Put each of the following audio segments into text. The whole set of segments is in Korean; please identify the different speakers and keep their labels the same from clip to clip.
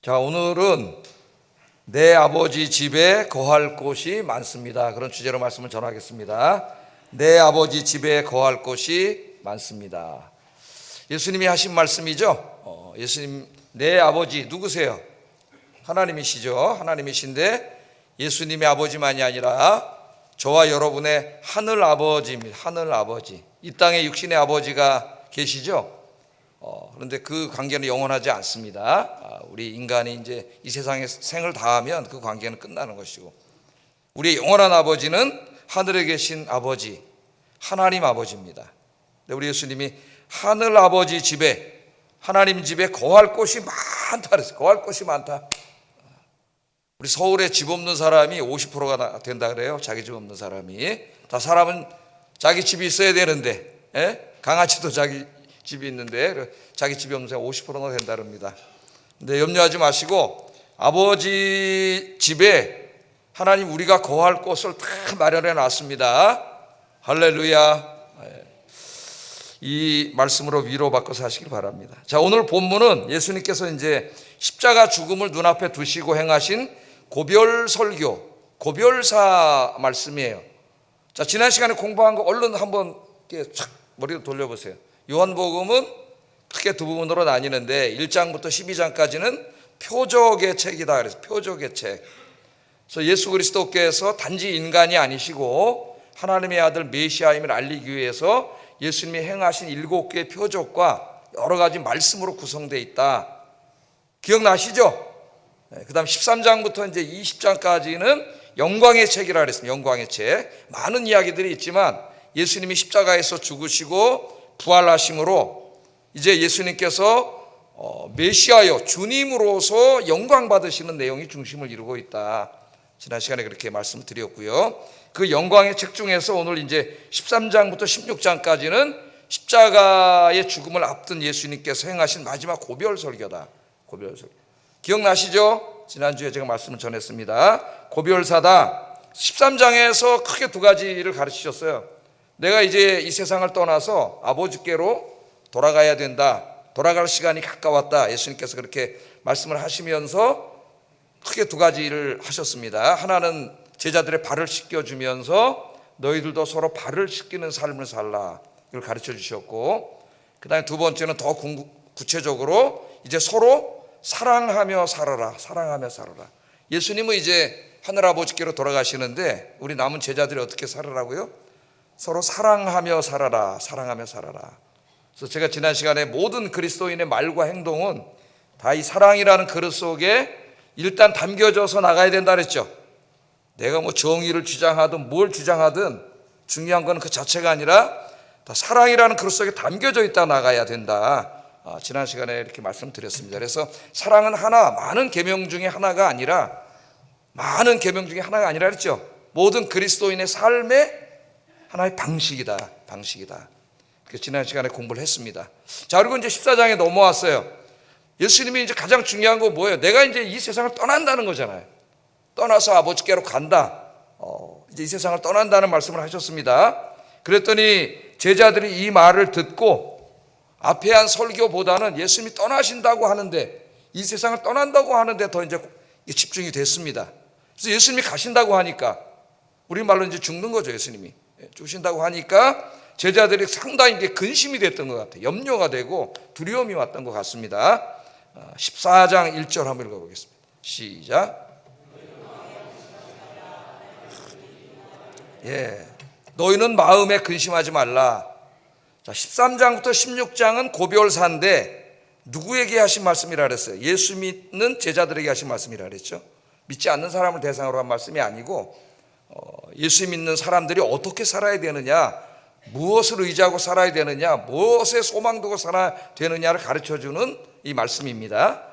Speaker 1: 자, 오늘은 내 아버지 집에 거할 곳이 많습니다. 그런 주제로 말씀을 전하겠습니다. 내 아버지 집에 거할 곳이 많습니다. 예수님이 하신 말씀이죠. 예수님, 내 아버지 누구세요? 하나님이시죠. 하나님이신데 예수님의 아버지만이 아니라 저와 여러분의 하늘 아버지입니다. 하늘 아버지. 이 땅에 육신의 아버지가 계시죠. 그런데 그 관계는 영원하지 않습니다. 우리 인간이 이제 이 세상에 생을 다하면 그 관계는 끝나는 것이고, 우리의 영원한 아버지는 하늘에 계신 아버지, 하나님 아버지입니다. 우리 예수님이 하늘 아버지 집에, 하나님 집에 거할 곳이 많다 그랬어요. 거할 곳이 많다. 우리 서울에 집 없는 사람이 50%가 된다 그래요. 자기 집 없는 사람이. 다 사람은 자기 집이 있어야 되는데, 강아지도 자기 집이 있는데 자기 집이 없는 사람 50%가 된다 그럽니다. 근데 염려하지 마시고 아버지 집에 하나님 우리가 거할 곳을 다 마련해 놨습니다. 할렐루야. 이 말씀으로 위로받고 사시길 바랍니다. 자, 오늘 본문은 예수님께서 이제 십자가 죽음을 눈앞에 두시고 행하신 고별 설교, 고별사 말씀이에요. 자, 지난 시간에 공부한 거 얼른 한번 이렇게 착 머리를 돌려보세요. 요한복음은 크게 두 부분으로 나뉘는데 1장부터 12장까지는 표적의 책이다 그래서 표적의 책. 그래서 예수 그리스도께서 단지 인간이 아니시고 하나님의 아들 메시아임을 알리기 위해서 예수님이 행하신 7개의 표적과 여러 가지 말씀으로 구성되어 있다. 기억나시죠? 그 다음 13장부터 이제 20장까지는 영광의 책이라 그랬습니다. 영광의 책. 많은 이야기들이 있지만 예수님이 십자가에서 죽으시고 부활하심으로 이제 예수님께서 메시아요 주님으로서 영광 받으시는 내용이 중심을 이루고 있다. 지난 시간에 그렇게 말씀드렸고요. 그 영광의 책 중에서 오늘 이제 13장부터 16장까지는 십자가의 죽음을 앞둔 예수님께서 행하신 마지막 고별 설교다. 고별 설교. 기억나시죠? 지난주에 제가 말씀을 전했습니다. 고별사다. 13장에서 크게 두 가지를 가르치셨어요. 내가 이제 이 세상을 떠나서 아버지께로 돌아가야 된다. 돌아갈 시간이 가까웠다. 예수님께서 그렇게 말씀을 하시면서 크게 두 가지를 하셨습니다. 하나는 제자들의 발을 씻겨주면서 너희들도 서로 발을 씻기는 삶을 살라. 이걸 가르쳐 주셨고, 그 다음에 두 번째는 더 구체적으로 이제 서로 사랑하며 살아라. 사랑하며 살아라. 예수님은 이제 하늘아버지께로 돌아가시는데 우리 남은 제자들이 어떻게 살아라고요? 서로 사랑하며 살아라. 사랑하며 살아라. 그래서 제가 지난 시간에 모든 그리스도인의 말과 행동은 다 이 사랑이라는 그릇 속에 일단 담겨져서 나가야 된다 그랬죠. 내가 뭐 정의를 주장하든 뭘 주장하든 중요한 건 그 자체가 아니라 다 사랑이라는 그릇 속에 담겨져 있다 나가야 된다. 지난 시간에 이렇게 말씀드렸습니다. 그래서 사랑은 하나, 많은 계명 중에 하나가 아니라, 많은 계명 중에 하나가 아니라 그랬죠. 모든 그리스도인의 삶의 하나의 방식이다. 방식이다. 그래서 지난 시간에 공부를 했습니다. 자, 그리고 이제 14장에 넘어왔어요. 예수님이 이제 가장 중요한 거 뭐예요? 내가 이제 이 세상을 떠난다는 거잖아요. 떠나서 아버지께로 간다. 이제 이 세상을 떠난다는 말씀을 하셨습니다. 그랬더니 제자들이 이 말을 듣고 앞에 한 설교보다는 예수님이 떠나신다고 하는데, 이 세상을 떠난다고 하는데 더 이제 집중이 됐습니다. 그래서 예수님이 가신다고 하니까, 우리말로 이제 죽는 거죠. 예수님이 죽으신다고 하니까 제자들이 상당히 이게 근심이 됐던 것 같아요. 염려가 되고 두려움이 왔던 것 같습니다. 14장 1절 한번 읽어보겠습니다. 시작. 너희는 마음에 근심하지 말라. 자, 13장부터 16장은 고별사인데 누구에게 하신 말씀이라 그랬어요? 예수 믿는 제자들에게 하신 말씀이라 그랬죠. 믿지 않는 사람을 대상으로 한 말씀이 아니고, 예수 믿는 사람들이 어떻게 살아야 되느냐, 무엇을 의지하고 살아야 되느냐, 무엇에 소망 두고 살아야 되느냐를 가르쳐주는 이 말씀입니다.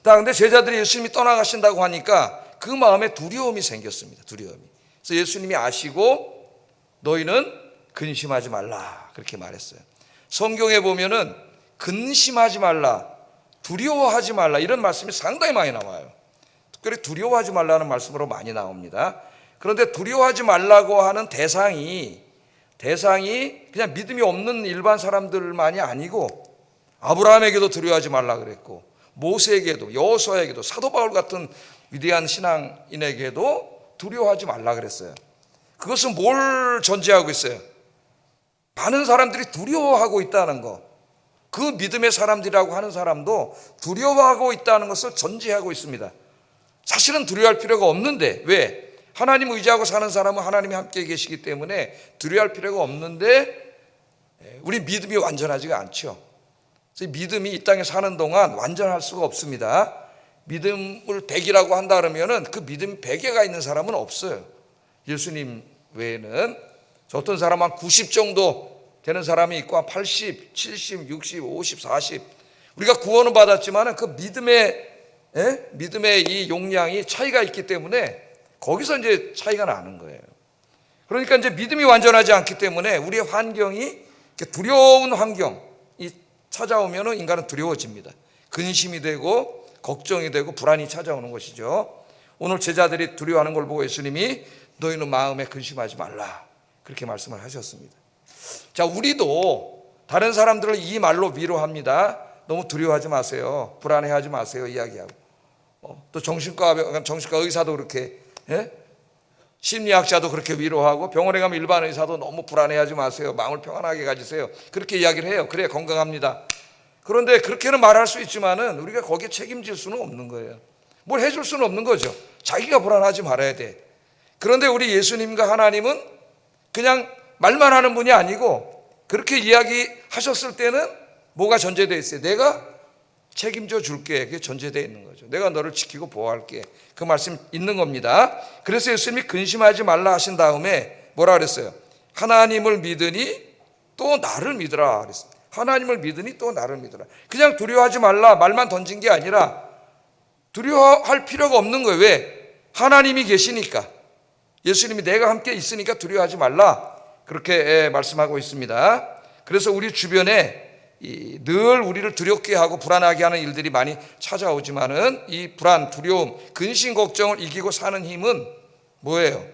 Speaker 1: 그런데 제자들이 예수님이 떠나가신다고 하니까 그 마음에 두려움이 생겼습니다. 두려움이. 그래서 예수님이 아시고 너희는 근심하지 말라 그렇게 말했어요. 성경에 보면은 근심하지 말라, 두려워하지 말라 이런 말씀이 상당히 많이 나와요. 특별히 두려워하지 말라는 말씀으로 많이 나옵니다. 그런데 두려워하지 말라고 하는 대상이 그냥 믿음이 없는 일반 사람들만이 아니고 아브라함에게도 두려워하지 말라 그랬고, 모세에게도, 여호수아에게도, 사도 바울 같은 위대한 신앙인에게도 두려워하지 말라 그랬어요. 그것은 뭘 전제하고 있어요? 많은 사람들이 두려워하고 있다는 거. 그 믿음의 사람들이라고 하는 사람도 두려워하고 있다는 것을 전제하고 있습니다. 사실은 두려워할 필요가 없는데, 왜? 하나님 의지하고 사는 사람은 하나님이 함께 계시기 때문에 두려워할 필요가 없는데, 우리 믿음이 완전하지가 않죠. 그래서 믿음이 이 땅에 사는 동안 완전할 수가 없습니다. 믿음을 100이라고 한다 그러면은 그 믿음이 100개가 있는 사람은 없어요. 예수님 외에는. 어떤 사람은 한 90 정도 되는 사람이 있고 한 80, 70, 60, 50, 40. 우리가 구원은 받았지만 그 믿음의 이 용량이 차이가 있기 때문에 거기서 이제 차이가 나는 거예요. 그러니까 이제 믿음이 완전하지 않기 때문에 우리의 환경이 두려운 환경이 찾아오면 인간은 두려워집니다. 근심이 되고 걱정이 되고 불안이 찾아오는 것이죠. 오늘 제자들이 두려워하는 걸 보고 예수님이 너희는 마음에 근심하지 말라 그렇게 말씀을 하셨습니다. 자, 우리도 다른 사람들을 이 말로 위로합니다. 너무 두려워하지 마세요. 불안해하지 마세요. 이야기하고. 또 정신과 의사도 그렇게, 심리학자도 그렇게 위로하고, 병원에 가면 일반 의사도 너무 불안해하지 마세요. 마음을 평안하게 가지세요. 그렇게 이야기를 해요. 그래야 건강합니다. 그런데 그렇게는 말할 수 있지만은 우리가 거기에 책임질 수는 없는 거예요. 뭘 해줄 수는 없는 거죠. 자기가 불안하지 말아야 돼. 그런데 우리 예수님과 하나님은 그냥 말만 하는 분이 아니고 그렇게 이야기하셨을 때는 뭐가 전제되어 있어요? 내가 책임져 줄게. 그게 전제되어 있는 거죠. 내가 너를 지키고 보호할게. 그 말씀 있는 겁니다. 그래서 예수님이 근심하지 말라 하신 다음에 뭐라 그랬어요? 하나님을 믿으니 또 나를 믿으라 그랬습니다. 하나님을 믿으니 또 나를 믿으라. 그냥 두려워하지 말라 말만 던진 게 아니라 두려워할 필요가 없는 거예요. 왜? 하나님이 계시니까. 예수님이 내가 함께 있으니까 두려워하지 말라 그렇게 말씀하고 있습니다. 그래서 우리 주변에 늘 우리를 두렵게 하고 불안하게 하는 일들이 많이 찾아오지만은 이 불안, 두려움, 근심, 걱정을 이기고 사는 힘은 뭐예요?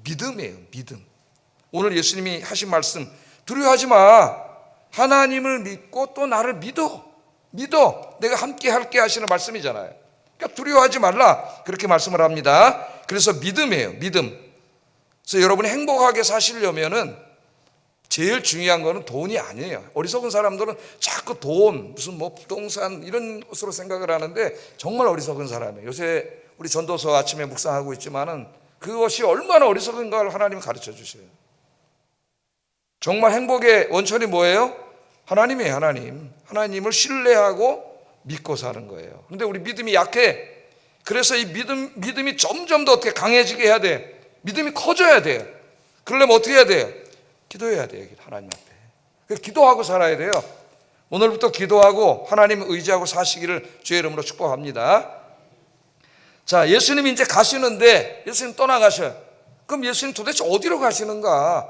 Speaker 1: 믿음이에요. 믿음. 오늘 예수님이 하신 말씀, 두려워하지 마. 하나님을 믿고 또 나를 믿어. 내가 함께 할게 하시는 말씀이잖아요. 그러니까 두려워하지 말라 그렇게 말씀을 합니다. 그래서 믿음이에요. 믿음. 그래서 여러분이 행복하게 사시려면은 제일 중요한 거는 돈이 아니에요. 어리석은 사람들은 자꾸 돈, 무슨 뭐 부동산 이런 것으로 생각을 하는데 정말 어리석은 사람이에요. 요새 우리 전도서 아침에 묵상하고 있지만은 그것이 얼마나 어리석은가를 하나님이 가르쳐 주셔요. 정말 행복의 원천이 뭐예요? 하나님이에요. 하나님을 신뢰하고 믿고 사는 거예요. 그런데 우리 믿음이 약해. 그래서 이 믿음이 점점 더 어떻게 강해지게 해야 돼. 믿음이 커져야 돼요. 그러려면 어떻게 해야 돼요? 기도해야 돼요. 하나님 앞에. 그래서 기도하고 살아야 돼요. 오늘부터 기도하고 하나님 의지하고 사시기를 주의 이름으로 축복합니다. 자, 예수님이 이제 가시는데 예수님 떠나가셔요. 그럼 예수님 도대체 어디로 가시는가?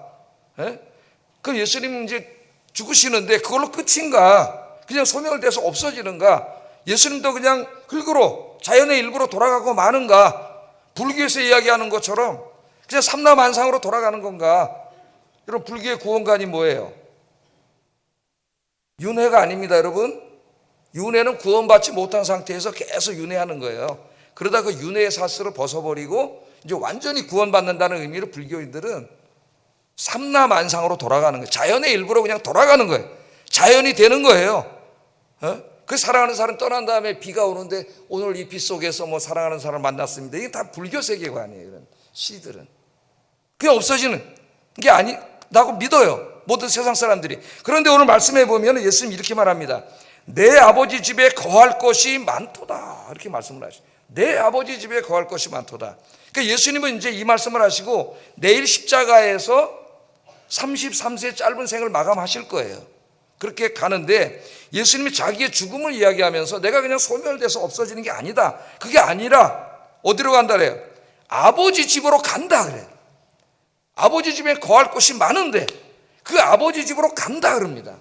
Speaker 1: 그럼 예수님 이제 죽으시는데 그걸로 끝인가? 그냥 소멸돼서 없어지는가? 예수님도 그냥 흙으로 자연의 일부로 돌아가고 마는가? 불교에서 이야기하는 것처럼 그냥 삼라만상으로 돌아가는 건가? 여러분, 불교의 구원관이 뭐예요? 윤회가 아닙니다, 여러분. 윤회는 구원받지 못한 상태에서 계속 윤회하는 거예요. 그러다 그 윤회의 사슬을 벗어버리고 이제 완전히 구원받는다는 의미로 불교인들은 삼라만상으로 돌아가는 거예요. 자연의 일부로 그냥 돌아가는 거예요. 자연이 되는 거예요. 그 사랑하는 사람 떠난 다음에 비가 오는데 오늘 이 비 속에서 뭐 사랑하는 사람 만났습니다. 이게 다 불교 세계관이에요. 이런 시들은 그냥 없어지는 게 아니라고 믿어요. 모든 세상 사람들이. 그런데 오늘 말씀해 보면 예수님이 이렇게 말합니다. 내 아버지 집에 거할 것이 많도다. 이렇게 말씀을 하시죠. 내 아버지 집에 거할 것이 많도다. 그러니까 예수님은 이제 이 말씀을 하시고 내일 십자가에서 33세 짧은 생을 마감하실 거예요. 그렇게 가는데 예수님이 자기의 죽음을 이야기하면서 내가 그냥 소멸돼서 없어지는 게 아니다. 그게 아니라 어디로 간다 그래요? 아버지 집으로 간다 그래요. 아버지 집에 거할 곳이 많은데 그 아버지 집으로 간다 그럽니다.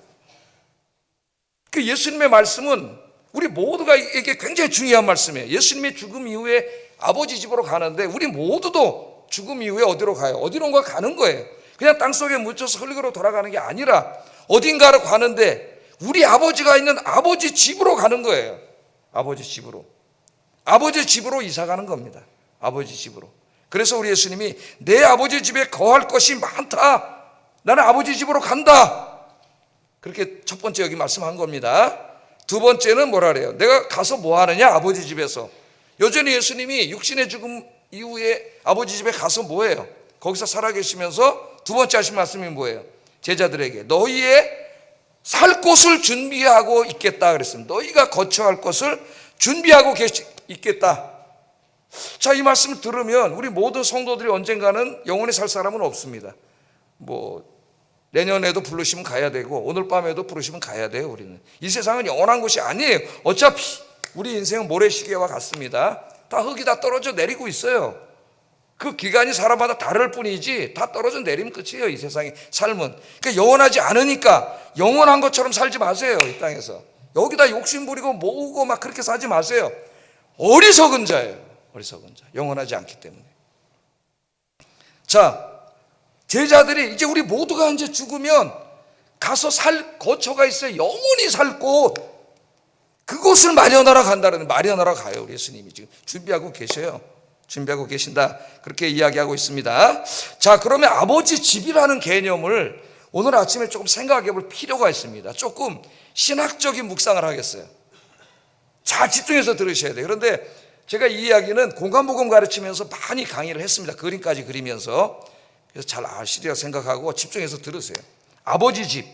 Speaker 1: 그 예수님의 말씀은 우리 모두가 이게 굉장히 중요한 말씀이에요. 예수님의 죽음 이후에 아버지 집으로 가는데 우리 모두도 죽음 이후에 어디로 가요? 어디론가 가는 거예요. 그냥 땅속에 묻혀서 흙으로 돌아가는 게 아니라 어딘가로 가는데 우리 아버지가 있는 아버지 집으로 가는 거예요. 아버지 집으로. 아버지 집으로 이사 가는 겁니다. 아버지 집으로. 그래서 우리 예수님이 내 아버지 집에 거할 것이 많다. 나는 아버지 집으로 간다. 그렇게 첫 번째 여기 말씀한 겁니다. 두 번째는 뭐라 그래요? 내가 가서 뭐 하느냐? 아버지 집에서. 여전히 예수님이 육신의 죽음 이후에 아버지 집에 가서 뭐 해요? 거기서 살아계시면서 두 번째 하신 말씀이 뭐예요? 제자들에게 너희의 살 곳을 준비하고 있겠다 그랬습니다. 너희가 거처할 곳을 준비하고 있겠다. 자, 이 말씀을 들으면 우리 모든 성도들이 언젠가는 영원히 살 사람은 없습니다. 내년에도 부르시면 가야 되고 오늘 밤에도 부르시면 가야 돼요. 우리는 이 세상은 영원한 곳이 아니에요. 어차피 우리 인생은 모래시계와 같습니다. 다 흙이 다 떨어져 내리고 있어요. 그 기간이 사람마다 다를 뿐이지 다 떨어져 내리면 끝이에요. 이 세상의 삶은. 그러니까 영원하지 않으니까 영원한 것처럼 살지 마세요. 이 땅에서 여기다 욕심 부리고 모으고 막 그렇게 사지 마세요. 어리석은 자예요. 어리석은 자. 영원하지 않기 때문에. 자, 제자들이 이제 우리 모두가 이제 죽으면 가서 살 거처가 있어요. 영원히 살 곳. 그곳을 마련하러 간다는, 마련하러 가요. 우리 예수님이 지금 준비하고 계셔요. 준비하고 계신다. 그렇게 이야기하고 있습니다. 자, 그러면 아버지 집이라는 개념을 오늘 아침에 조금 생각해 볼 필요가 있습니다. 조금 신학적인 묵상을 하겠어요. 잘 집중해서 들으셔야 돼요. 그런데 제가 이 이야기는 공간복음 가르치면서 많이 강의를 했습니다. 그림까지 그리면서. 그래서 잘 아시리라 생각하고 집중해서 들으세요. 아버지 집.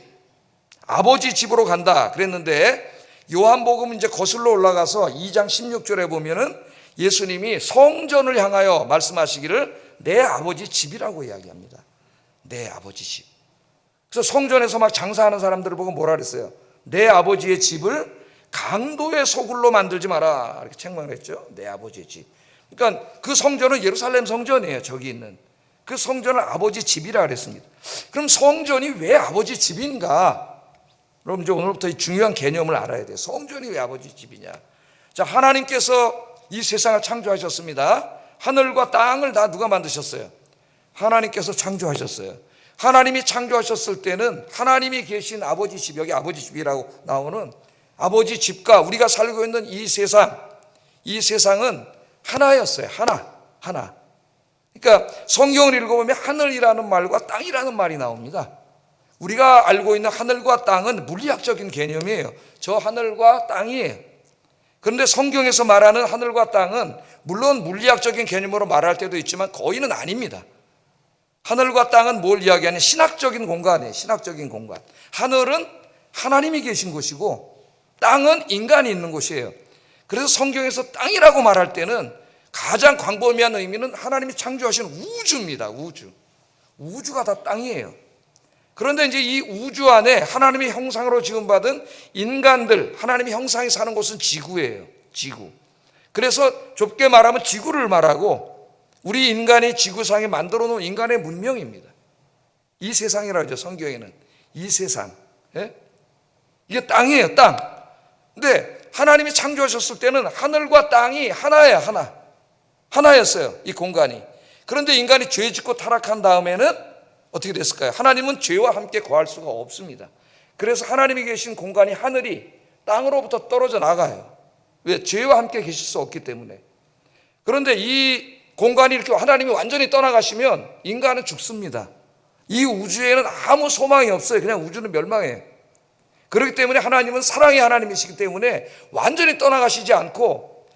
Speaker 1: 아버지 집으로 간다 그랬는데 요한복음 이제 거슬러 올라가서 2장 16절에 보면은 예수님이 성전을 향하여 말씀하시기를 내 아버지 집이라고 이야기합니다. 내 아버지 집. 그래서 성전에서 막 장사하는 사람들을 보고 뭐라 그랬어요? 내 아버지의 집을 강도의 소굴로 만들지 마라. 이렇게 책망을 했죠. 내 아버지의 집. 그러니까 그 성전은 예루살렘 성전이에요. 저기 있는. 그 성전을 아버지 집이라 그랬습니다. 그럼 성전이 왜 아버지 집인가? 그럼 이제 오늘부터 이 중요한 개념을 알아야 돼요. 성전이 왜 아버지 집이냐? 자, 하나님께서 이 세상을 창조하셨습니다. 하늘과 땅을 다 누가 만드셨어요? 하나님께서 창조하셨어요. 하나님이 창조하셨을 때는 하나님이 계신 아버지 집, 여기 아버지 집이라고 나오는 아버지 집과 우리가 살고 있는 이 세상은 하나였어요. 하나. 그러니까 성경을 읽어보면 하늘이라는 말과 땅이라는 말이 나옵니다. 우리가 알고 있는 하늘과 땅은 물리학적인 개념이에요. 저 하늘과 땅이에요. 그런데 성경에서 말하는 하늘과 땅은 물론 물리학적인 개념으로 말할 때도 있지만 거의는 아닙니다. 하늘과 땅은 뭘 이야기하냐? 신학적인 공간이에요. 신학적인 공간. 하늘은 하나님이 계신 곳이고 땅은 인간이 있는 곳이에요. 그래서 성경에서 땅이라고 말할 때는 가장 광범위한 의미는 하나님이 창조하신 우주입니다. 우주가 다 땅이에요. 그런데 이제 이 우주 안에 하나님의 형상으로 지음받은 인간들, 하나님의 형상이 사는 곳은 지구예요. 지구. 그래서 좁게 말하면 지구를 말하고 우리 인간이 지구상에 만들어 놓은 인간의 문명입니다. 이 세상이라고 하죠. 성경에는. 이 세상. 예? 이게 땅이에요. 땅. 근데 하나님이 창조하셨을 때는 하늘과 땅이 하나예요. 하나였어요. 이 공간이. 그런데 인간이 죄 짓고 타락한 다음에는 어떻게 됐을까요? 하나님은 죄와 함께 거할 수가 없습니다. 그래서 하나님이 계신 공간이 하늘이 땅으로부터 떨어져 나가요. 왜? 죄와 함께 계실 수 없기 때문에. 그런데 이 공간이 이렇게 하나님이 완전히 떠나가시면 인간은 죽습니다. 이 우주에는 아무 소망이 없어요. 그냥 우주는 멸망해요. 그렇기 때문에 하나님은 사랑의 하나님이시기 때문에 완전히 떠나가시지 않고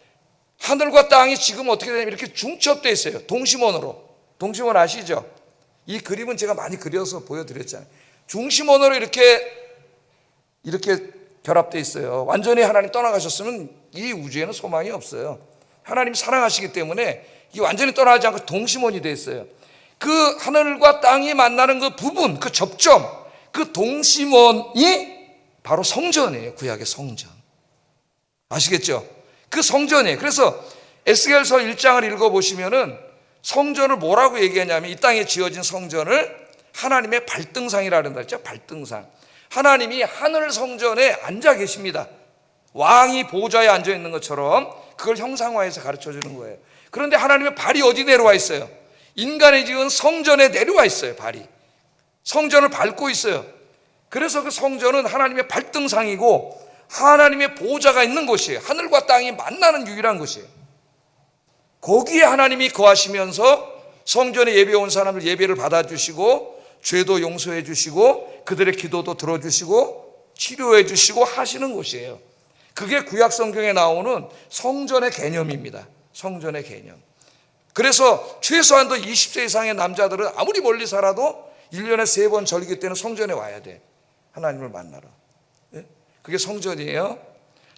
Speaker 1: 하늘과 땅이 지금 어떻게 되냐면 이렇게 중첩되어 있어요. 동심원으로. 동심원 아시죠? 이 그림은 제가 많이 그려서 보여드렸잖아요. 중심원으로 이렇게 결합되어 있어요. 완전히 하나님 떠나가셨으면 이 우주에는 소망이 없어요. 하나님 사랑하시기 때문에 이 완전히 떠나지 않고 동심원이 되어 있어요. 그 하늘과 땅이 만나는 그 부분, 그 접점, 그 동심원이 바로 성전이에요. 구약의 성전. 아시겠죠? 그 성전이에요. 그래서 에스겔서 1장을 읽어보시면은 성전을 뭐라고 얘기하냐면 이 땅에 지어진 성전을 하나님의 발등상이라 그런다 했죠. 발등상. 하나님이 하늘 성전에 앉아 계십니다. 왕이 보좌에 앉아 있는 것처럼 그걸 형상화해서 가르쳐 주는 거예요. 그런데 하나님의 발이 어디 내려와 있어요? 인간의 지은 성전에 내려와 있어요. 발이. 성전을 밟고 있어요. 그래서 그 성전은 하나님의 발등상이고 하나님의 보호자가 있는 곳이에요. 하늘과 땅이 만나는 유일한 곳이에요. 거기에 하나님이 거하시면서 성전에 예배 온 사람들 예배를 받아주시고 죄도 용서해 주시고 그들의 기도도 들어주시고 치료해 주시고 하시는 곳이에요. 그게 구약 성경에 나오는 성전의 개념입니다. 성전의 개념. 그래서 최소한도 20세 이상의 남자들은 아무리 멀리 살아도 1년에 3번 절기 때는 성전에 와야 돼. 하나님을 만나러. 그게 성전이에요.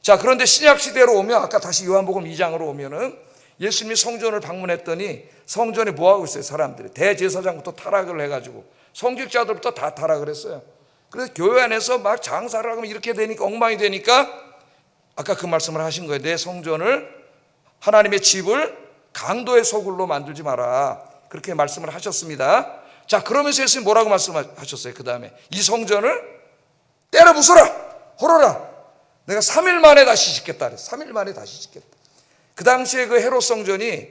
Speaker 1: 자, 그런데 신약 시대로 오면 아까 다시 요한복음 2장으로 오면은 예수님이 성전을 방문했더니 성전에 뭐 하고 있어요? 사람들이 대제사장부터 타락을 해가지고 성직자들부터 다 타락을 했어요. 그래서 교회 안에서 막 장사를 하면 이렇게 되니까 엉망이 되니까 아까 그 말씀을 하신 거예요. 내 성전을 하나님의 집을 강도의 소굴로 만들지 마라. 그렇게 말씀을 하셨습니다. 자, 그러면서 예수님 뭐라고 말씀하셨어요? 그 다음에 이 성전을 때려 부숴라, 헐어라. 내가 3일 만에 다시 짓겠다. 3일 만에 다시 짓겠다. 그 당시에 그 헤롯 성전이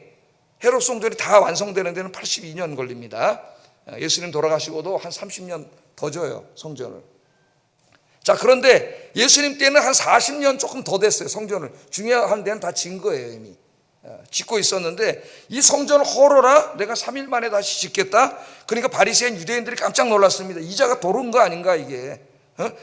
Speaker 1: 다 완성되는 데는 82년 걸립니다. 예수님 돌아가시고도 한 30년 더 져요, 성전을. 자, 그런데 예수님 때는 한 40년 조금 더 됐어요, 성전을. 중요한 데는 다 진 거예요, 이미. 짓고 있었는데 이 성전을 헐어라, 내가 3일 만에 다시 짓겠다. 그러니까 바리새인 유대인들이 깜짝 놀랐습니다. 이자가 도른 거 아닌가 이게.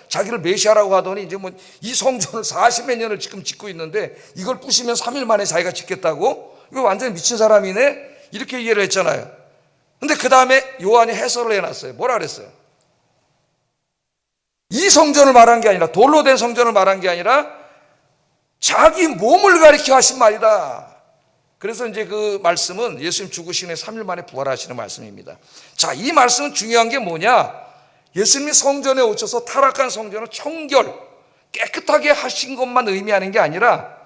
Speaker 1: 자기를 메시아라고 하더니 이제 뭐 이 성전을 40몇 년을 지금 짓고 있는데 이걸 부시면 3일 만에 자기가 짓겠다고? 이거 완전히 미친 사람이네. 이렇게 이해를 했잖아요. 근데 그 다음에 요한이 해설을 해놨어요. 뭐라 그랬어요? 이 성전을 말한 게 아니라, 돌로 된 성전을 말한 게 아니라 자기 몸을 가리켜 하신 말이다. 그래서 이제 그 말씀은 예수님 죽으신 후에 3일 만에 부활하시는 말씀입니다. 자, 이 말씀은 중요한 게 뭐냐? 예수님이 성전에 오셔서 타락한 성전을 청결, 깨끗하게 하신 것만 의미하는 게 아니라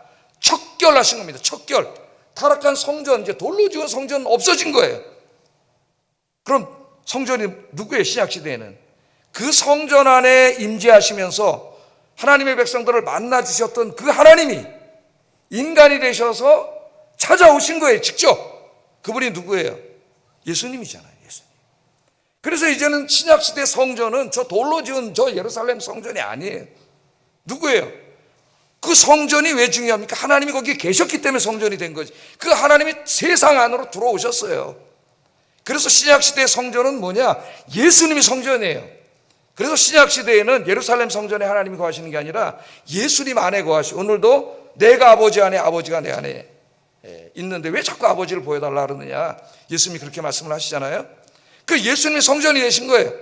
Speaker 1: 척결하신 겁니다. 척결. 타락한 성전, 이제 돌로 지은 성전은 없어진 거예요. 그럼 성전이 누구예요? 신약시대에는 그 성전 안에 임재하시면서 하나님의 백성들을 만나 주셨던 그 하나님이 인간이 되셔서 찾아오신 거예요. 직접. 그분이 누구예요? 예수님이잖아요. 예수님. 그래서 이제는 신약시대 성전은 저 돌로 지은 저 예루살렘 성전이 아니에요. 누구예요? 그 성전이 왜 중요합니까? 하나님이 거기에 계셨기 때문에 성전이 된 거지. 그 하나님이 세상 안으로 들어오셨어요. 그래서 신약시대의 성전은 뭐냐? 예수님이 성전이에요. 그래서 신약시대에는 예루살렘 성전에 하나님이 거하시는 게 아니라 예수님 안에 거하시고, 오늘도 내가 아버지 안에, 아버지가 내 안에 있는데 왜 자꾸 아버지를 보여달라 그러느냐? 예수님이 그렇게 말씀을 하시잖아요. 그 예수님이 성전이 되신 거예요.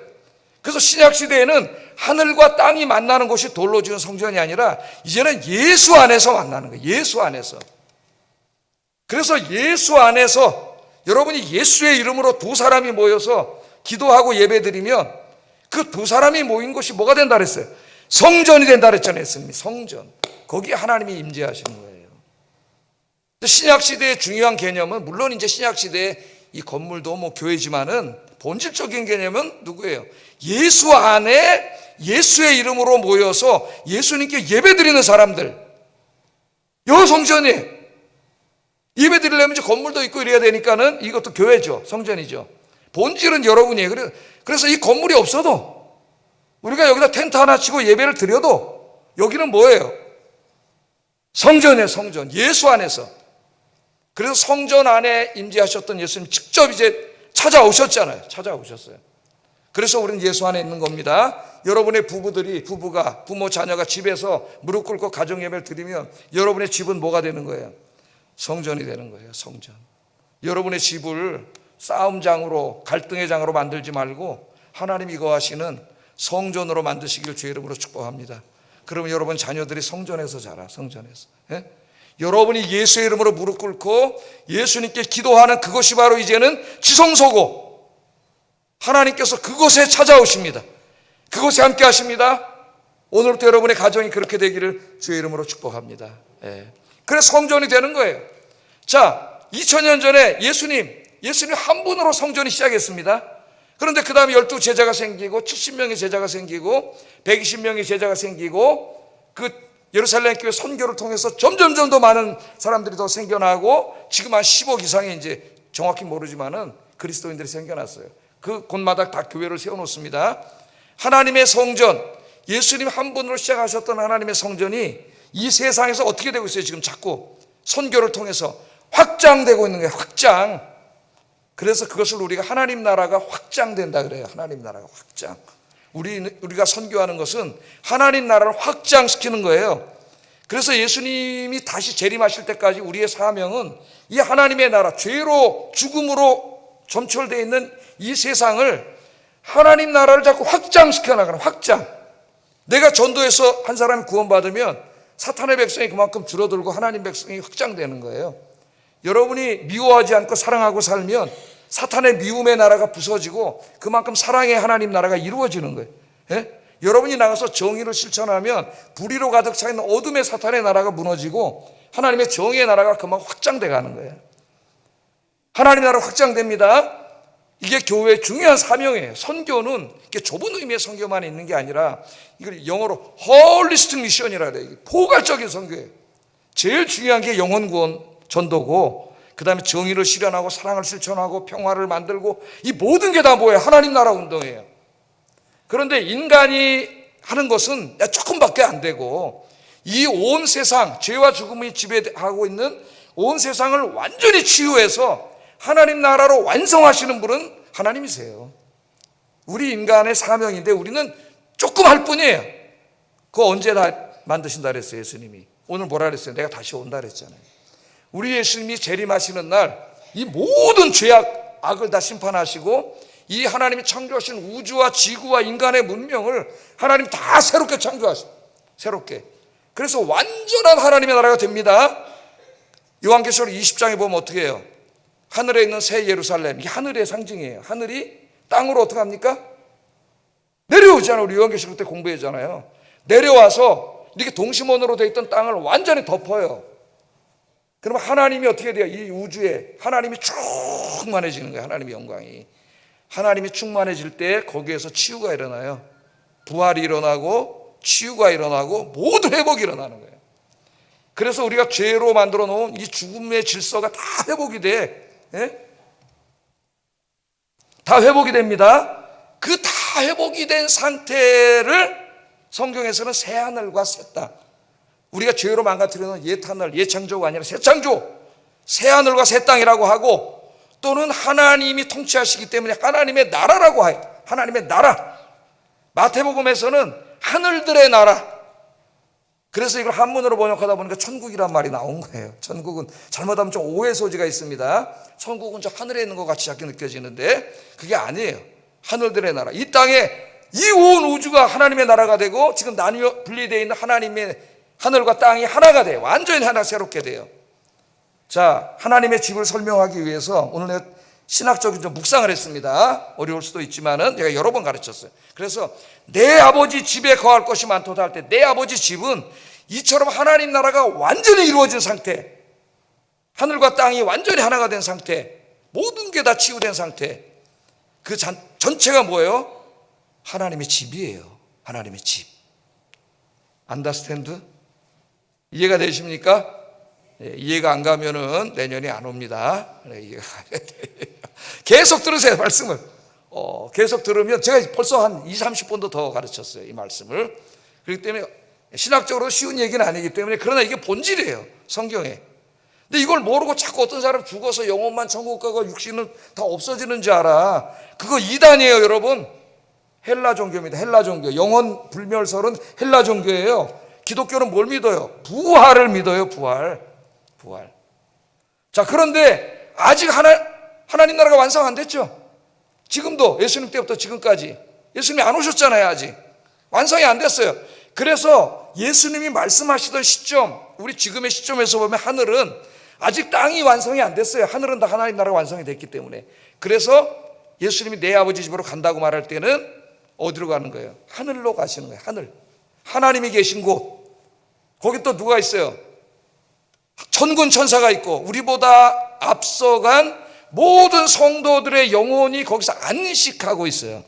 Speaker 1: 그래서 신약시대에는 하늘과 땅이 만나는 곳이 돌로 지은 성전이 아니라 이제는 예수 안에서 만나는 거예요. 예수 안에서. 그래서 예수 안에서 여러분이 예수의 이름으로 두 사람이 모여서 기도하고 예배드리면 그 두 사람이 모인 곳이 뭐가 된다 그랬어요? 성전이 된다 그랬잖아요. 예수님이. 성전. 거기에 하나님이 임재하시는 거예요. 신약시대의 중요한 개념은, 물론 이제 신약시대의 이 건물도 뭐 교회지만은 본질적인 개념은 누구예요? 예수 안에 예수의 이름으로 모여서 예수님께 예배드리는 사람들. 요 성전이에요. 예배드리려면 이제 건물도 있고 이래야 되니까는 이것도 교회죠. 성전이죠. 본질은 여러분이에요. 그래서 이 건물이 없어도 우리가 여기다 텐트 하나 치고 예배를 드려도 여기는 뭐예요? 성전이에요. 성전. 예수 안에서. 그래서 성전 안에 임재하셨던 예수님 직접 이제 찾아오셨잖아요. 찾아오셨어요. 그래서 우리는 예수 안에 있는 겁니다. 여러분의 부부가, 부모, 자녀가 집에서 무릎 꿇고 가정 예배를 드리면 여러분의 집은 뭐가 되는 거예요? 성전이 되는 거예요. 성전. 여러분의 집을 싸움장으로, 갈등의 장으로 만들지 말고 하나님이 거하시는 성전으로 만드시길 주의 이름으로 축복합니다. 그러면 여러분 자녀들이 성전에서 자라. 성전에서. 예? 여러분이 예수의 이름으로 무릎 꿇고 예수님께 기도하는 그것이 바로 이제는 지성소고, 하나님께서 그곳에 찾아오십니다. 그곳에 함께 하십니다. 오늘부터 여러분의 가정이 그렇게 되기를 주의 이름으로 축복합니다. 예. 그래서 성전이 되는 거예요. 자, 2000년 전에 예수님 한 분으로 성전이 시작했습니다. 그런데 그 다음에 12제자가 생기고 70명의 제자가 생기고 120명의 제자가 생기고 그 예루살렘 교회 선교를 통해서 점점 더 많은 사람들이 더 생겨나고 지금 한 10억 이상의 이제 정확히 모르지만은 그리스도인들이 생겨났어요. 그 곳마다 다 교회를 세워놓습니다. 하나님의 성전, 예수님 한 분으로 시작하셨던 하나님의 성전이 이 세상에서 어떻게 되고 있어요? 지금 자꾸 선교를 통해서 확장되고 있는 거예요. 확장. 그래서 그것을 우리가 하나님 나라가 확장된다 그래요. 하나님 나라가 확장. 우리가 선교하는 것은 하나님 나라를 확장시키는 거예요. 그래서 예수님이 다시 재림하실 때까지 우리의 사명은 이 하나님의 나라, 죄로 죽음으로 점철되어 있는 이 세상을 하나님 나라를 자꾸 확장시켜 나가는 확장. 내가 전도해서 한 사람이 구원받으면 사탄의 백성이 그만큼 줄어들고 하나님 백성이 확장되는 거예요. 여러분이 미워하지 않고 사랑하고 살면 사탄의 미움의 나라가 부서지고 그만큼 사랑의 하나님 나라가 이루어지는 거예요. 예? 여러분이 나가서 정의를 실천하면 불의로 가득 차 있는 어둠의 사탄의 나라가 무너지고 하나님의 정의의 나라가 그만큼 확장돼 가는 거예요. 하나님 나라 확장됩니다. 이게 교회의 중요한 사명이에요. 선교는 이렇게 좁은 의미의 선교만 있는 게 아니라 이걸 영어로 홀리스틱 미션이라 그래요. 포괄적인 선교예요. 제일 중요한 게 영혼 구원 전도고, 그 다음에 정의를 실현하고 사랑을 실천하고 평화를 만들고, 이 모든 게 다 뭐예요? 하나님 나라 운동이에요. 그런데 인간이 하는 것은 조금밖에 안 되고, 이 온 세상, 죄와 죽음이 지배하고 있는 온 세상을 완전히 치유해서 하나님 나라로 완성하시는 분은 하나님이세요. 우리 인간의 사명인데 우리는 조금 할 뿐이에요. 그거 언제 다 만드신다 그랬어요, 예수님이. 오늘 뭐라 그랬어요? 내가 다시 온다 그랬잖아요. 우리 예수님이 재림하시는 날 이 모든 죄악, 악을 다 심판하시고 이 하나님이 창조하신 우주와 지구와 인간의 문명을 하나님 다 새롭게 창조하시고, 새롭게. 그래서 완전한 하나님의 나라가 됩니다. 요한계시록 20장에 보면 어떻게 해요? 하늘에 있는 새 예루살렘, 이 하늘의 상징이에요. 하늘이 땅으로 어떻게 합니까? 내려오잖아요. 우리 요한계시록 때 공부했잖아요. 내려와서 이렇게 동심원으로 되어 있던 땅을 완전히 덮어요. 그러면 하나님이 어떻게 돼요? 이 우주에 하나님이 충만해지는 거예요. 하나님의 영광이. 하나님이 충만해질 때 거기에서 치유가 일어나요. 부활이 일어나고 치유가 일어나고 모든 회복이 일어나는 거예요. 그래서 우리가 죄로 만들어 놓은 이 죽음의 질서가 다 회복이 돼. 예? 다 회복이 됩니다. 그 다 회복이 된 상태를 성경에서는 새 하늘과 새 땅, 우리가 죄로 망가뜨려놓은 옛 하늘, 옛 창조가 아니라 새 창조, 새 하늘과 새 땅이라고 하고, 또는 하나님이 통치하시기 때문에 하나님의 나라라고 해요. 하나님의 나라. 마태복음에서는 하늘들의 나라. 그래서 이걸 한문으로 번역하다 보니까 천국이란 말이 나온 거예요. 천국은 잘못하면 좀 오해 소지가 있습니다. 천국은 저 하늘에 있는 것 같이 자꾸 느껴지는데 그게 아니에요. 하늘들의 나라. 이 땅에 이 온 우주가 하나님의 나라가 되고, 지금 나뉘어 분리되어 있는 하나님의 하늘과 땅이 하나가 돼요. 완전히 하나 새롭게 돼요. 자, 하나님의 집을 설명하기 위해서 오늘 내가 신학적인 좀 묵상을 했습니다. 어려울 수도 있지만은 제가 여러 번 가르쳤어요. 그래서 내 아버지 집에 거할 것이 많도다 할 때, 내 아버지 집은 이처럼 하나님 나라가 완전히 이루어진 상태, 하늘과 땅이 완전히 하나가 된 상태, 모든 게 다 치유된 상태, 그 전체가 뭐예요? 하나님의 집이에요. 하나님의 집. 안더스탠드? 이해가 되십니까? 이해가 안 가면은 내년에 안 옵니다. 이해가 계속 들으세요, 말씀을. 계속 들으면 제가 벌써 한 20, 30번도 더 가르쳤어요, 이 말씀을. 그렇기 때문에 신학적으로 쉬운 얘기는 아니기 때문에, 그러나 이게 본질이에요, 성경에. 근데 이걸 모르고 자꾸 어떤 사람 죽어서 영혼만 천국 가고 육신은 다 없어지는 줄 알아. 그거 이단이에요, 여러분. 헬라 종교입니다. 헬라 종교. 영혼 불멸설은 헬라 종교예요. 기독교는 뭘 믿어요? 부활을 믿어요. 부활. 자, 그런데 아직 하나님 나라가 완성 안 됐죠. 지금도 예수님 때부터 지금까지 예수님이 안 오셨잖아요. 아직 완성이 안 됐어요. 그래서 예수님이 말씀하시던 시점, 우리 지금의 시점에서 보면 하늘은 아직 땅이 완성이 안 됐어요. 하늘은 다 하나님 나라가 완성이 됐기 때문에. 그래서 예수님이 내 아버지 집으로 간다고 말할 때는 어디로 가는 거예요? 하늘로 가시는 거예요. 하늘. 하나님이 계신 곳. 거기 또 누가 있어요? 천군 천사가 있고, 우리보다 앞서간 모든 성도들의 영혼이 거기서 안식하고 있어요.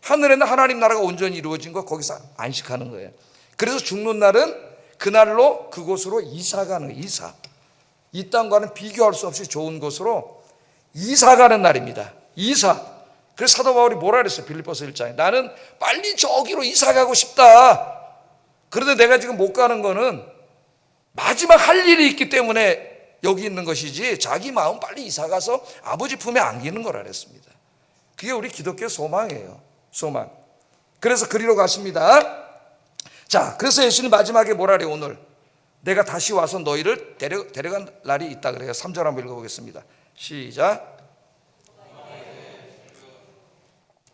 Speaker 1: 하늘에는 하나님 나라가 온전히 이루어진 거, 거기서 안식하는 거예요. 그래서 죽는 날은 그날로 그곳으로 이사가는 거예요. 이사. 이 땅과는 비교할 수 없이 좋은 곳으로 이사가는 날입니다. 이사. 그래서 사도 바울이 뭐라 그랬어요? 빌립보서 1장에 나는 빨리 저기로 이사 가고 싶다. 그런데 내가 지금 못 가는 거는 마지막 할 일이 있기 때문에 여기 있는 것이지 자기 마음 빨리 이사 가서 아버지 품에 안기는 거라 그랬습니다. 그게 우리 기독교 소망이에요. 소망. 그래서 그리로 가십니다. 자, 그래서 예수님 마지막에 뭐라 그래요? 오늘 내가 다시 와서 너희를 데려간 날이 있다 그래요. 3절 한번 읽어보겠습니다. 시작.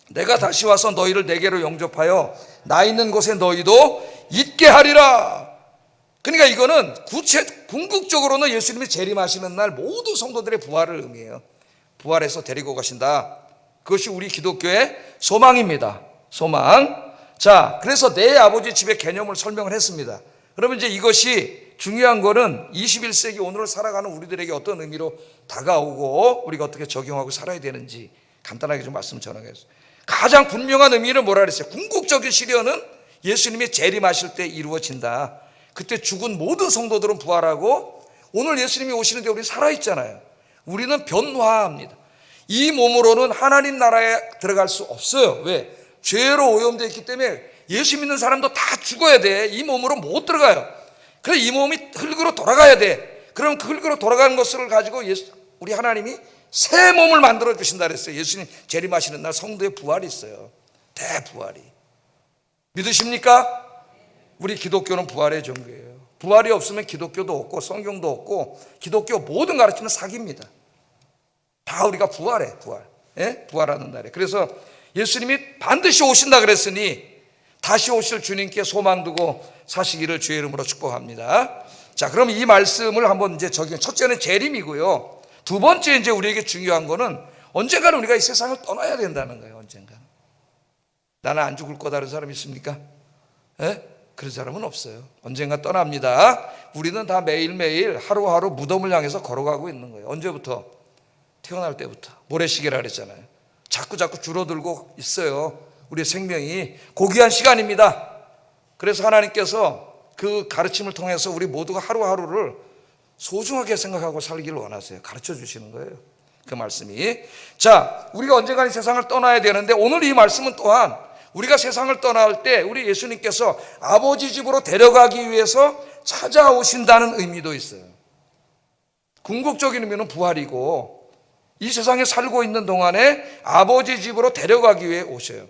Speaker 1: 내가 다시 와서 너희를 내게로 영접하여 나 있는 곳에 너희도 있게 하리라. 그러니까 이거는 궁극적으로는 예수님이 재림하시는 날 모든 성도들의 부활을 의미해요. 부활해서 데리고 가신다. 그것이 우리 기독교의 소망입니다. 소망. 자, 그래서 내 아버지 집의 개념을 설명을 했습니다. 그러면 이제 이것이 중요한 거는 21세기 오늘을 살아가는 우리들에게 어떤 의미로 다가오고 우리가 어떻게 적용하고 살아야 되는지 간단하게 좀 말씀 전하겠습니다. 가장 분명한 의미는 뭐라 그랬어요? 궁극적인 시련은 예수님이 재림하실 때 이루어진다. 그때 죽은 모든 성도들은 부활하고 오늘 예수님이 오시는데 우리 살아있잖아요. 우리는 변화합니다. 이 몸으로는 하나님 나라에 들어갈 수 없어요. 왜? 죄로 오염되어 있기 때문에 예수 믿는 사람도 다 죽어야 돼. 이 몸으로 못 들어가요. 그래서 이 몸이 흙으로 돌아가야 돼. 그럼 그 흙으로 돌아가는 것을 가지고 우리 하나님이 새 몸을 만들어 주신다 그랬어요. 예수님 재림하시는 날 성도의 부활이 있어요. 대부활이. 믿으십니까? 우리 기독교는 부활의 종교예요. 부활이 없으면 기독교도 없고 성경도 없고 기독교 모든 가르침은 사기입니다. 다 우리가 부활해. 부활. 예? 부활하는 날에. 그래서 예수님이 반드시 오신다 그랬으니 다시 오실 주님께 소망 두고 사시기를 주의 이름으로 축복합니다. 자, 그럼 이 말씀을 한번 이제 적용. 첫째는 재림이고요. 두 번째 이제 우리에게 중요한 거는 언젠가는 우리가 이 세상을 떠나야 된다는 거예요. 언젠가. 나는 안 죽을 거다 그런 사람 있습니까? 예? 그런 사람은 없어요. 언젠가 떠납니다. 우리는 다 매일매일 하루하루 무덤을 향해서 걸어가고 있는 거예요. 언제부터? 태어날 때부터. 모래시계라 그랬잖아요. 자꾸 줄어들고 있어요. 우리의 생명이 고귀한 시간입니다. 그래서 하나님께서 그 가르침을 통해서 우리 모두가 하루하루를 소중하게 생각하고 살기를 원하세요. 가르쳐 주시는 거예요. 그 말씀이. 자, 우리가 언젠가 이 세상을 떠나야 되는데 오늘 이 말씀은 또한 우리가 세상을 떠날 때 우리 예수님께서 아버지 집으로 데려가기 위해서 찾아오신다는 의미도 있어요. 궁극적인 의미는 부활이고 이 세상에 살고 있는 동안에 아버지 집으로 데려가기 위해 오셔요.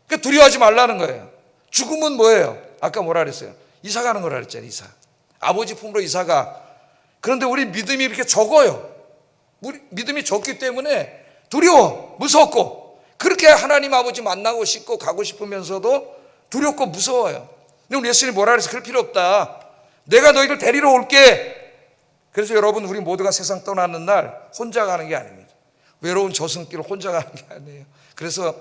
Speaker 1: 그러니까 두려워하지 말라는 거예요. 죽음은 뭐예요? 아까 뭐라 그랬어요? 이사 가는 거라 그랬잖아요. 이사. 아버지 품으로 이사가. 그런데 우리 믿음이 이렇게 적어요. 우리 믿음이 적기 때문에 두려워, 무섭고 그렇게 하나님 아버지 만나고 싶고 가고 싶으면서도 두렵고 무서워요. 근데 우리 예수님이 뭐라 그랬어요? 그럴 필요 없다. 내가 너희를 데리러 올게. 그래서 여러분 우리 모두가 세상 떠나는 날 혼자 가는 게 아닙니다. 외로운 저승길을 혼자 가는 게 아니에요. 그래서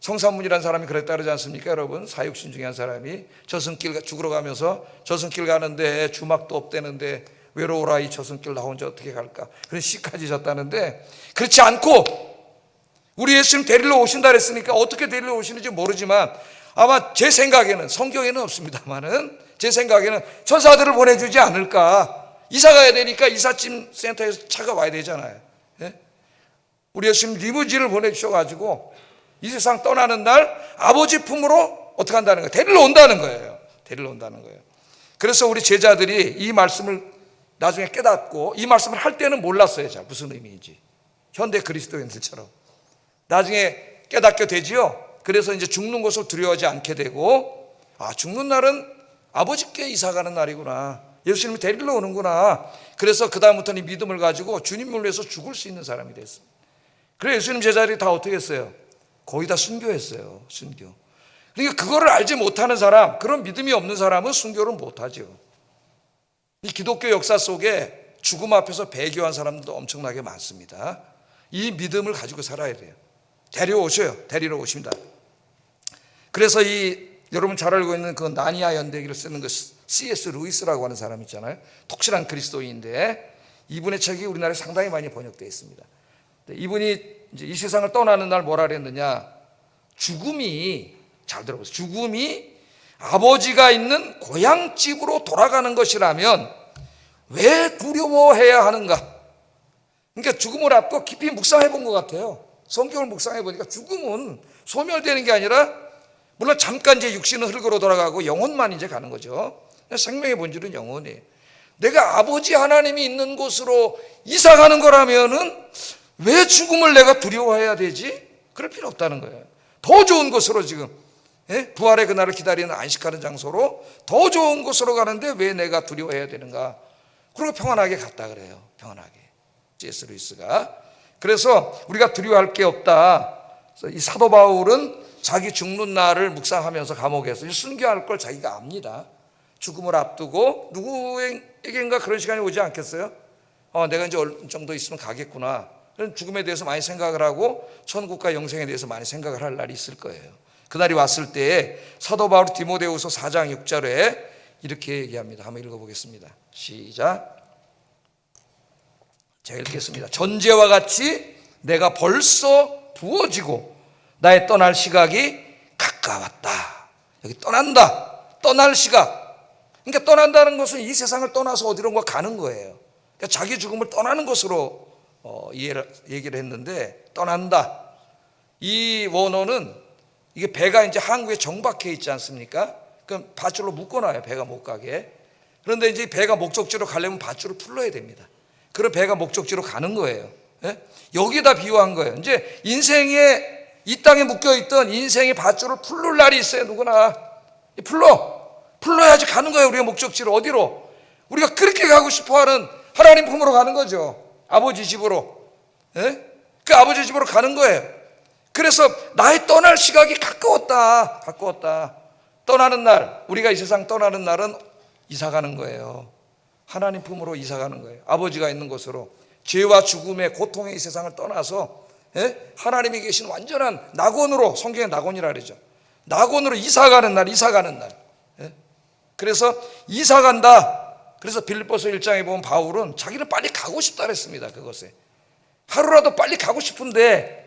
Speaker 1: 청산문이라는 사람이 그랬다 그러지 않습니까? 여러분 사육신 중에 한 사람이 저승길 죽으러 가면서 저승길 가는데 주막도 없대는데 외로워라 이 저승길 나 혼자 어떻게 갈까? 그런 시까지 졌다는데 그렇지 않고 우리 예수님 데리러 오신다 그랬으니까 어떻게 데리러 오시는지 모르지만 아마 제 생각에는 성경에는 없습니다만은 제 생각에는 천사들을 보내주지 않을까. 이사 가야 되니까 이삿짐 센터에서 차가 와야 되잖아요. 예? 우리 예수님 리무진을 보내주셔가지고 이 세상 떠나는 날 아버지 품으로 어떻게 한다는 거예요? 데리러 온다는 거예요. 데리러 온다는 거예요. 그래서 우리 제자들이 이 말씀을 나중에 깨닫고 이 말씀을 할 때는 몰랐어요. 자, 무슨 의미인지. 현대 그리스도인들처럼. 나중에 깨닫게 되지요. 그래서 이제 죽는 것을 두려워하지 않게 되고 죽는 날은 아버지께 이사가는 날이구나. 예수님이 데리러 오는구나. 그래서 그 다음부터는 이 믿음을 가지고 주님을 위해서 죽을 수 있는 사람이 됐어요. 그래서 예수님 제자들이 다 어떻게 했어요? 거의 다 순교했어요. 순교. 그러니까 그거를 알지 못하는 사람, 그런 믿음이 없는 사람은 순교를 못하죠. 이 기독교 역사 속에 죽음 앞에서 배교한 사람들도 엄청나게 많습니다. 이 믿음을 가지고 살아야 돼요. 데려오셔요. 데리러 오십니다. 그래서 여러분 잘 알고 있는 그 나니아 연대기를 쓰는 그 C.S. 루이스라고 하는 사람 있잖아요. 독실한 그리스도인인데 이분의 책이 우리나라에 상당히 많이 번역되어 있습니다. 이분이 이제 이 세상을 떠나는 날 뭐라 그랬느냐? 죽음이, 잘 들어보세요. 죽음이 아버지가 있는 고향집으로 돌아가는 것이라면 왜 두려워해야 하는가? 그러니까 죽음을 앞두고 깊이 묵상해 본 것 같아요. 성경을 묵상해 보니까 죽음은 소멸되는 게 아니라, 물론 잠깐 이제 육신은 흙으로 돌아가고 영혼만 이제 가는 거죠. 생명의 본질은 영혼이에요. 내가 아버지 하나님이 있는 곳으로 이사 가는 거라면은 왜 죽음을 내가 두려워해야 되지? 그럴 필요 없다는 거예요. 더 좋은 곳으로 지금, 부활의 그날을 기다리는 안식하는 장소로 더 좋은 곳으로 가는데 왜 내가 두려워해야 되는가? 그리고 평안하게 갔다 그래요. 평안하게. C.S. 루이스가. 그래서 우리가 두려워할 게 없다. 이 사도 바울은 자기 죽는 날을 묵상하면서 감옥에서 순교할 걸 자기가 압니다. 죽음을 앞두고 누구에게인가 그런 시간이 오지 않겠어요? 내가 이제 어느 정도 있으면 가겠구나. 죽음에 대해서 많이 생각을 하고 천국과 영생에 대해서 많이 생각을 할 날이 있을 거예요. 그날이 왔을 때 사도 바울 디모데후서 4장 6절에 이렇게 얘기합니다. 한번 읽어보겠습니다. 시작. 제가 읽겠습니다. 전제와 같이 내가 벌써 부어지고 나의 떠날 시각이 가까웠다. 여기 떠난다. 떠날 시각. 그러니까 떠난다는 것은 이 세상을 떠나서 어디론가 가는 거예요. 그러니까 자기 죽음을 떠나는 것으로 얘기를 했는데, 떠난다. 이 원어는 이게 배가 이제 항구에 정박해 있지 않습니까? 그럼 밧줄로 묶어놔요. 배가 못 가게. 그런데 이제 배가 목적지로 가려면 밧줄을 풀러야 됩니다. 그럼 배가 목적지로 가는 거예요. 여기다 비유한 거예요. 이제 인생에 이 땅에 묶여있던 인생의 밧줄을 풀릴 날이 있어요. 누구나 풀러야지 가는 거예요. 우리가 목적지로. 어디로? 우리가 그렇게 가고 싶어하는 하나님 품으로 가는 거죠. 아버지 집으로. 그 아버지 집으로 가는 거예요. 그래서 나의 떠날 시각이 가까웠다. 떠나는 날, 우리가 이 세상 떠나는 날은 이사 가는 거예요. 하나님 품으로 이사 가는 거예요. 아버지가 있는 곳으로. 죄와 죽음의 고통의 이 세상을 떠나서 하나님이 계신 완전한 낙원으로, 성경에 낙원이라 그러죠. 낙원으로 이사 가는 날. 그래서 이사 간다. 그래서 빌립보서 1장에 보면 바울은 자기는 빨리 가고 싶다 그랬습니다. 그것에 하루라도 빨리 가고 싶은데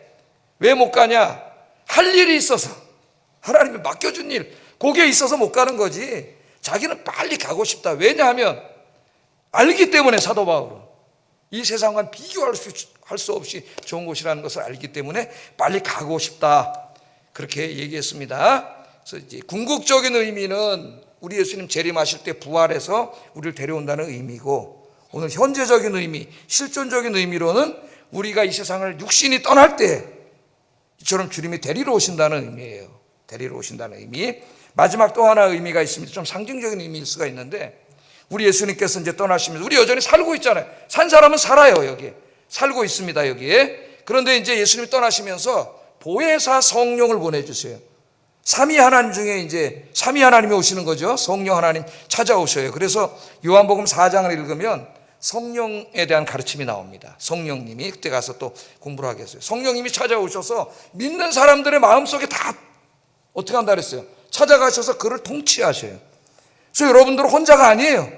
Speaker 1: 왜 못 가냐? 할 일이 있어서, 하나님이 맡겨준 일, 거기에 있어서 못 가는 거지. 자기는 빨리 가고 싶다. 왜냐하면 알기 때문에, 사도 바울은 이 세상과 비교할 수 없이 좋은 곳이라는 것을 알기 때문에 빨리 가고 싶다. 그렇게 얘기했습니다. 그래서 이제 궁극적인 의미는 우리 예수님 재림하실 때 부활해서 우리를 데려온다는 의미고, 오늘 현재적인 의미, 실존적인 의미로는 우리가 이 세상을 육신이 떠날 때 이처럼 주님이 데리러 오신다는 의미예요. 데리러 오신다는 의미. 마지막 또 하나 의미가 있습니다. 좀 상징적인 의미일 수가 있는데, 우리 예수님께서 이제 떠나시면서 우리 여전히 살고 있잖아요. 산 사람은 살아요. 여기에 살고 있습니다. 여기에. 그런데 이제 예수님이 떠나시면서 보혜사 성령을 보내주세요. 삼위 하나님 중에 이제 삼위 하나님이 오시는 거죠. 성령 하나님 찾아오셔요. 그래서 요한복음 4장을 읽으면 성령에 대한 가르침이 나옵니다. 성령님이, 그때 가서 또 공부를 하겠어요. 성령님이 찾아오셔서 믿는 사람들의 마음속에 다 어떻게 한다 그랬어요? 찾아가셔서 그를 통치하셔요. 그래서 여러분들은 혼자가 아니에요.